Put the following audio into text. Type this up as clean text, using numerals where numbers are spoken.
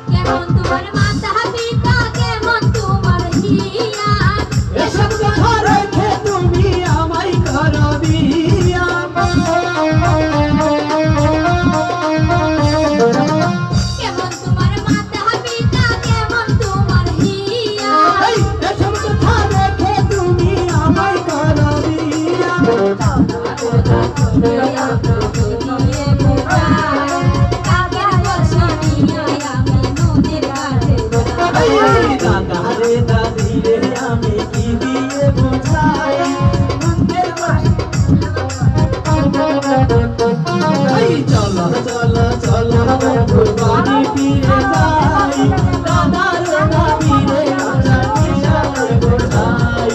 কেমন তোমার মাতা পিতা কেমন তোমার হিয়া এসব কথা রেখে তুমি আমায় করো বিয়া কেমন তোমার মাতা পিতা কেমন তোমার হিয়া এসব কথা রেখে তুমি আমায় করো বিয়া দাদা রে দাদি রে আমি কি দিয়ে বোঝাই চলো চলো চলো বন্ধু বাড়ি ফিরে যাই দাদা রে দাদি রে আমরা বোঝাই